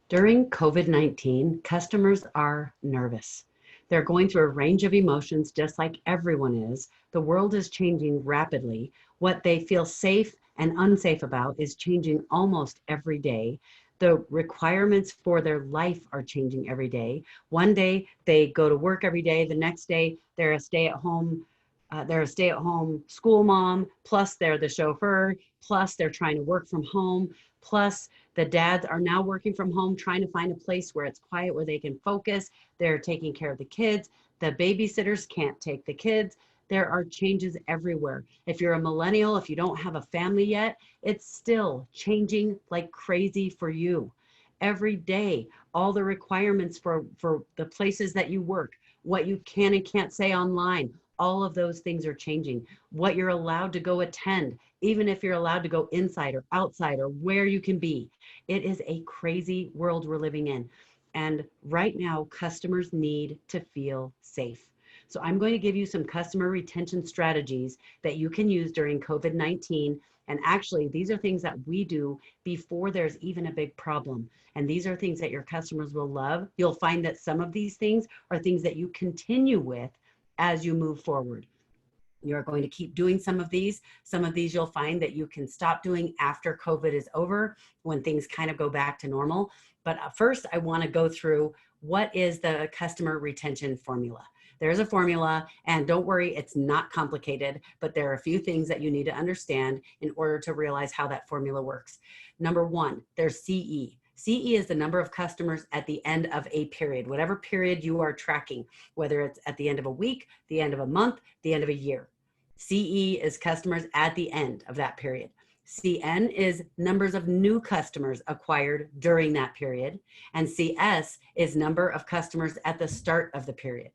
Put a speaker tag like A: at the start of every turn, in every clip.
A: During COVID-19, customers are nervous. They're going through a range of emotions just like everyone is. The world is changing rapidly. What they feel safe and unsafe about is changing almost every day. The requirements for their life are changing every day. One day they go to work every day. The next day they're a stay-at-home school mom, plus they're the chauffeur, plus they're trying to work from home, plus the dads are now working from home, trying to find a place where it's quiet, where they can focus. They're taking care of the kids. The babysitters can't take the kids. There are changes everywhere. If you're a millennial, if you don't have a family yet, it's still changing like crazy for you. Every day, all the requirements for the places that you work, what you can and can't say online, all of those things are changing. What you're allowed to go attend, even if you're allowed to go inside or outside or where you can be. It is a crazy world we're living in. And right now, customers need to feel safe. So I'm going to give you some customer retention strategies that you can use during COVID-19. And actually, these are things that we do before there's even a big problem. And these are things that your customers will love. You'll find that some of these things are things that you continue with as you move forward. You're going to keep doing some of these. Some of these you'll find that you can stop doing after COVID is over, when things kind of go back to normal. But first, I want to go through what is the customer retention formula. There's a formula, and don't worry, it's not complicated, but there are a few things that you need to understand in order to realize how that formula works. Number one, there's CE. CE is the number of customers at the end of a period, whatever period you are tracking, whether it's at the end of a week, the end of a month, the end of a year. CE is customers at the end of that period. CN is numbers of new customers acquired during that period. And CS is number of customers at the start of the period.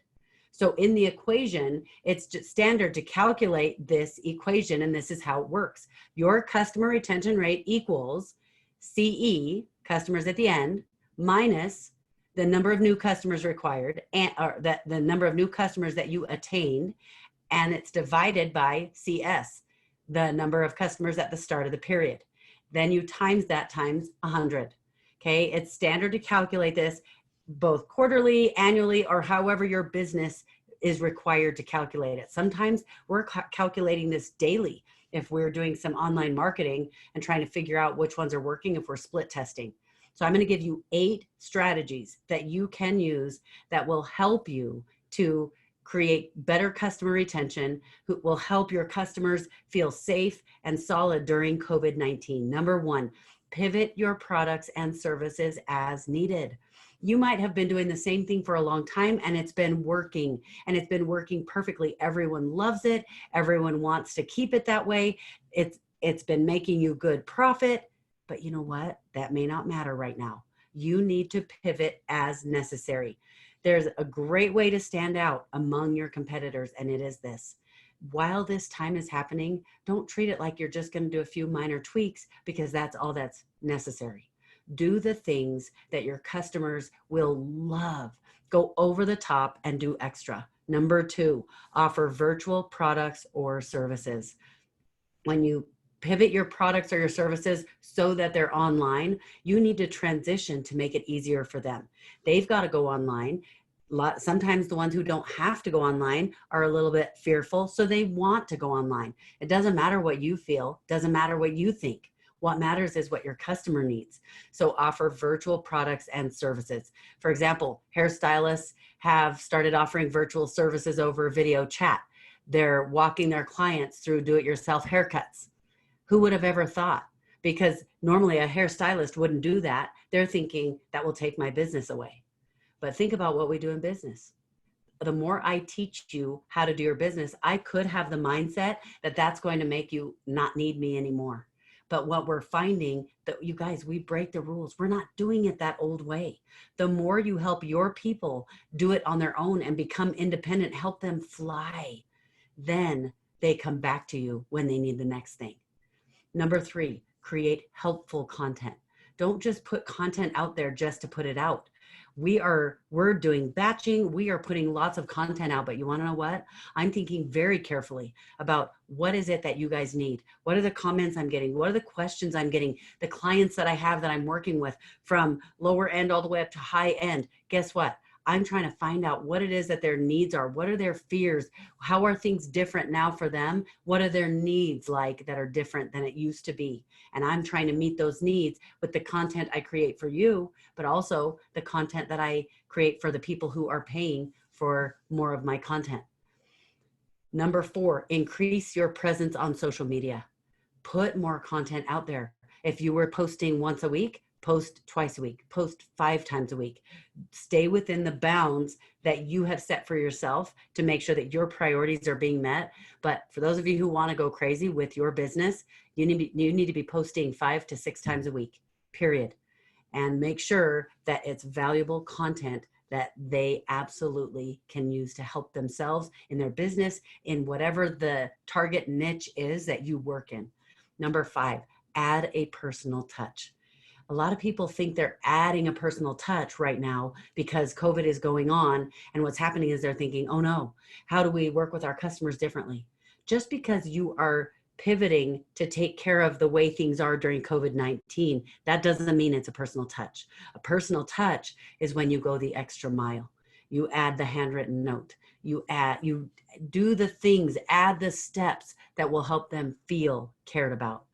A: So in the equation, it's just standard to calculate this equation, and this is how it works. Your customer retention rate equals CE, customers at the end, minus the number of new customers required, or the number of new customers that you attained, and it's divided by CS, the number of customers at the start of the period. Then you times that times 100. Okay, it's standard to calculate this both quarterly, annually, or however your business is required to calculate it. Sometimes we're calculating this daily if we're doing some online marketing and trying to figure out which ones are working, if we're split testing. So I'm going to give you 8 strategies that you can use that will help you to create better customer retention, who will help your customers feel safe and solid during COVID-19. Number 1, pivot your products and services as needed. You might have been doing the same thing for a long time and it's been working, and it's been working perfectly. Everyone loves it. Everyone wants to keep it that way. It's been making you good profit, but you know what? That may not matter right now. You need to pivot as necessary. There's a great way to stand out among your competitors, and it is this. While this time is happening, don't treat it like you're just going to do a few minor tweaks, because that's all that's necessary. Do the things that your customers will love. Go over the top and do extra. Number 2, offer virtual products or services. When you pivot your products or your services so that they're online, you need to transition to make it easier for them. They've got to go online. Sometimes the ones who don't have to go online are a little bit fearful, so they want to go online. It doesn't matter what you feel, doesn't matter what you think. What matters is what your customer needs. So offer virtual products and services. For example, hairstylists have started offering virtual services over video chat. They're walking their clients through do-it-yourself haircuts. Who would have ever thought? Because normally a hairstylist wouldn't do that. They're thinking that will take my business away. But think about what we do in business. The more I teach you how to do your business, I could have the mindset that that's going to make you not need me anymore. But what we're finding, that you guys, we break the rules. We're not doing it that old way. The more you help your people do it on their own and become independent, help them fly, then they come back to you when they need the next thing. Number 3, create helpful content. Don't just put content out there just to put it out. We're doing batching. We are putting lots of content out, but you want to know what? I'm thinking very carefully about what is it that you guys need? What are the comments I'm getting? What are the questions I'm getting? The clients that I have that I'm working with, from lower end all the way up to high end. Guess what? I'm trying to find out what it is that their needs are. What are their fears? How are things different now for them? What are their needs like that are different than it used to be? And I'm trying to meet those needs with the content I create for you, but also the content that I create for the people who are paying for more of my content. Number 4, increase your presence on social media. Put more content out there. If you were posting once a week, post twice a week, post 5 times a week. Stay within the bounds that you have set for yourself to make sure that your priorities are being met. But for those of you who want to go crazy with your business, you need to be posting 5 to 6 times a week, period. And make sure that it's valuable content that they absolutely can use to help themselves in their business, in whatever the target niche is that you work in. Number 5, add a personal touch. A lot of people think they're adding a personal touch right now because COVID is going on. And what's happening is they're thinking, oh no, how do we work with our customers differently? Just because you are pivoting to take care of the way things are during COVID-19, that doesn't mean it's a personal touch. A personal touch is when you go the extra mile. You add the handwritten note. You do the things, add the steps that will help them feel cared about.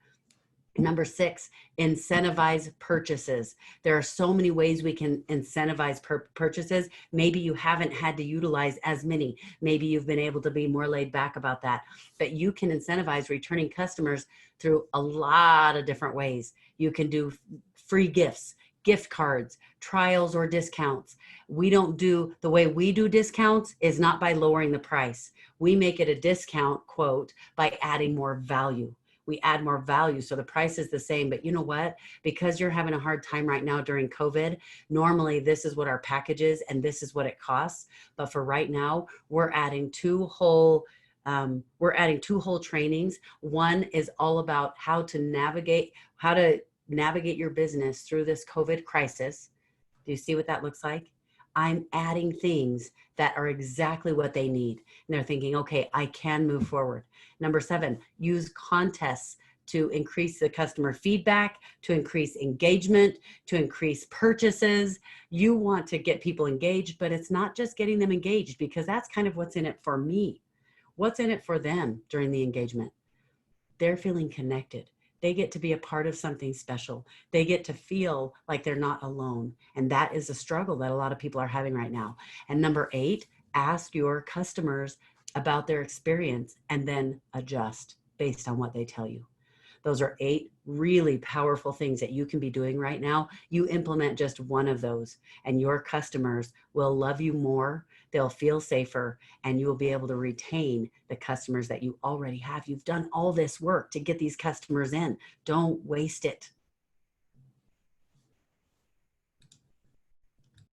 A: Number 6, incentivize purchases. There are so many ways we can incentivize purchases. Maybe you haven't had to utilize as many. Maybe you've been able to be more laid back about that. But you can incentivize returning customers through a lot of different ways. You can do free gifts, gift cards, trials, or discounts. The way we do discounts is not by lowering the price. We make it a discount, quote, by adding more value. We add more value. So the price is the same, but you know what? Because you're having a hard time right now during COVID, normally this is what our package is and this is what it costs. But for right now, we're adding two whole trainings. One is all about how to navigate your business through this COVID crisis. Do you see what that looks like? I'm adding things that are exactly what they need. And they're thinking, okay, I can move forward. Number 7, use contests to increase the customer feedback, to increase engagement, to increase purchases. You want to get people engaged, but it's not just getting them engaged, because that's kind of what's in it for me. What's in it for them during the engagement? They're feeling connected. They get to be a part of something special. They get to feel like they're not alone. And that is a struggle that a lot of people are having right now. And number 8, ask your customers about their experience and then adjust based on what they tell you. Those are 8 really powerful things that you can be doing right now. You implement just one of those and your customers will love you more. They'll feel safer, and you will be able to retain the customers that you already have. You've done all this work to get these customers in. Don't waste it.